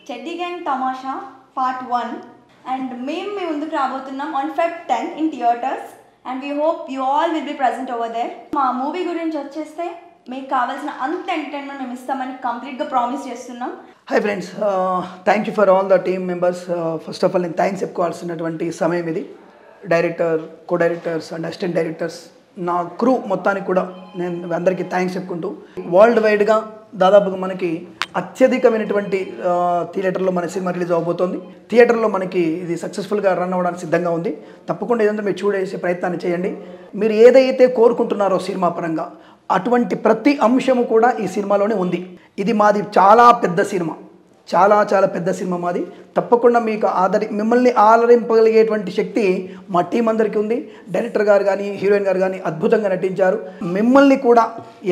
చెడ్డీ gang Tamasha part 1 and మేము మీ ముందుకు రాబోతున్నాం on Feb 10 in theatres and we hope you all will be present over there. మా movie గురించి వచ్చేస్తే మీకు కావాల్సిన అంత ఎంటర్టైన్మెంట్ మేము ఇస్తామని కంప్లీట్గా ప్రామిస్ చేస్తున్నాం. Hi friends, thank you for all the team members. First of all నేను థ్యాంక్స్ చెప్పుకోవాల్సినటువంటి సమయం ఇది. Director, co directors and assistant directors, నా క్రూ మొత్తానికి కూడా నేను అందరికీ థ్యాంక్స్ చెప్పుకుంటూ, వరల్డ్ వైడ్గా దాదాపుగా మనకి అత్యధికమైనటువంటి థియేటర్లో మన సినిమా రిలీజ్ అవబోతోంది. థియేటర్లో మనకి ఇది సక్సెస్ఫుల్గా రన్ అవ్వడానికి సిద్ధంగా ఉంది. తప్పకుండా ఏదంటే మీరు చూడేసే ప్రయత్నాన్ని చేయండి. మీరు ఏదైతే కోరుకుంటున్నారో సినిమా పరంగా అటువంటి ప్రతి అంశము కూడా ఈ సినిమాలోనే ఉంది. ఇది మాది చాలా పెద్ద సినిమా, చాలా చాలా పెద్ద సినిమా మాది. తప్పకుండా మీకు మిమ్మల్ని ఆదరింపగలిగేటువంటి శక్తి మా టీం అందరికీ ఉంది. డైరెక్టర్ గారు కానీ, హీరోయిన్ గారు కానీ అద్భుతంగా నటించారు. మిమ్మల్ని కూడా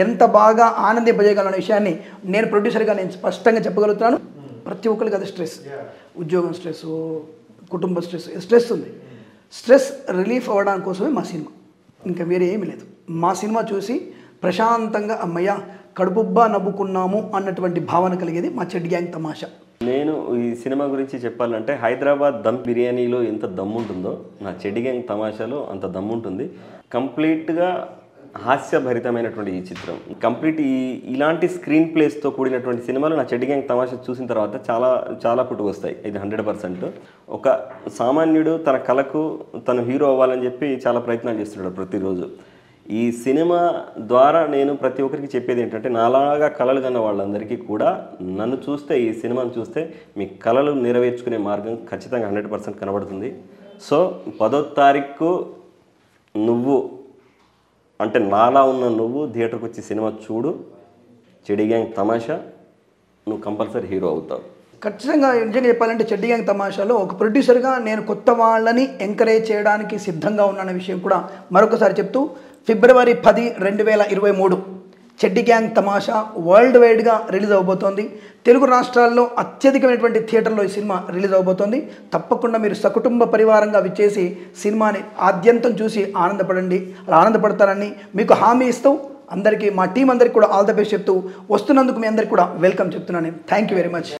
ఎంత బాగా ఆనందింపజేయగలన్న విషయాన్ని నేను ప్రొడ్యూసర్గా నేను స్పష్టంగా చెప్పగలుగుతున్నాను. ప్రతి ఒక్కరికి అది స్ట్రెస్, ఉద్యోగం స్ట్రెస్, కుటుంబ స్ట్రెస్ ఉంది. స్ట్రెస్ రిలీఫ్ అవ్వడానికి కోసమే మా సినిమా, ఇంకా వేరే ఏమీ లేదు. మా సినిమా చూసి ప్రశాంతంగా అమ్మయ్య కడుపుబ్బా నవ్వుకున్నాము అన్నటువంటి భావన కలిగేది మా చెడ్డీ గ్యాంగ్ తమాషా. నేను ఈ సినిమా గురించి చెప్పాలంటే, హైదరాబాద్ దమ్ బిర్యానీలో ఎంత దమ్ము ఉంటుందో నా చెడ్డీ గ్యాంగ్ తమాషాలో అంత దమ్ము ఉంటుంది. కంప్లీట్గా హాస్యభరితమైనటువంటి ఈ చిత్రం, కంప్లీట్ ఇలాంటి స్క్రీన్ ప్లేస్తో కూడినటువంటి సినిమాలు నా చెడ్డీ గ్యాంగ్ తమాషా చూసిన తర్వాత చాలా చాలా పుట్టుకొస్తాయి. ఇది 100%. ఒక సామాన్యుడు తన కళకు తను హీరో అవ్వాలని చెప్పి చాలా ప్రయత్నాలు చేస్తున్నాడు ప్రతిరోజు. ఈ సినిమా ద్వారా నేను ప్రతి ఒక్కరికి చెప్పేది ఏంటంటే, నాలాగా కళలు కన్న వాళ్ళందరికీ కూడా నన్ను చూస్తే, ఈ సినిమాను చూస్తే మీ కళలు నెరవేర్చుకునే మార్గం ఖచ్చితంగా 100% కనబడుతుంది. సో 10వ తారీఖు నువ్వు అంటే నాలా ఉన్న నువ్వు థియేటర్కి వచ్చి సినిమా చూడు. చెడ్డీ గ్యాంగ్ తమాషా, నువ్వు కంపల్సరీ హీరో అవుతావు. ఖచ్చితంగా నిజంగా చెప్పాలంటే చెడ్డీ గ్యాంగ్ తమాషాలో ఒక ప్రొడ్యూసర్గా నేను కొత్త వాళ్ళని ఎంకరేజ్ చేయడానికి సిద్ధంగా ఉన్నాననే విషయం కూడా మరొకసారి చెప్తూ, February 10, 2023 చెడ్డీ గ్యాంగ్ తమాషా వరల్డ్ వైడ్గా రిలీజ్ అవబోతోంది. తెలుగు రాష్ట్రాల్లో అత్యధికమైనటువంటి థియేటర్లో ఈ సినిమా రిలీజ్ అవబోతోంది. తప్పకుండా మీరు సకుటుంబ పరివారంగా విచ్చేసి సినిమాని ఆద్యంతం చూసి ఆనందపడండి. అలా ఆనందపడతారని మీకు హామీ ఇస్తూ అందరికీ, మా టీం అందరికీ కూడా ఆల్ ద బెస్ట్ చెప్తూ, వస్తున్నందుకు మీ అందరికీ కూడా వెల్కమ్ చెప్తున్నాను. Thank you very much.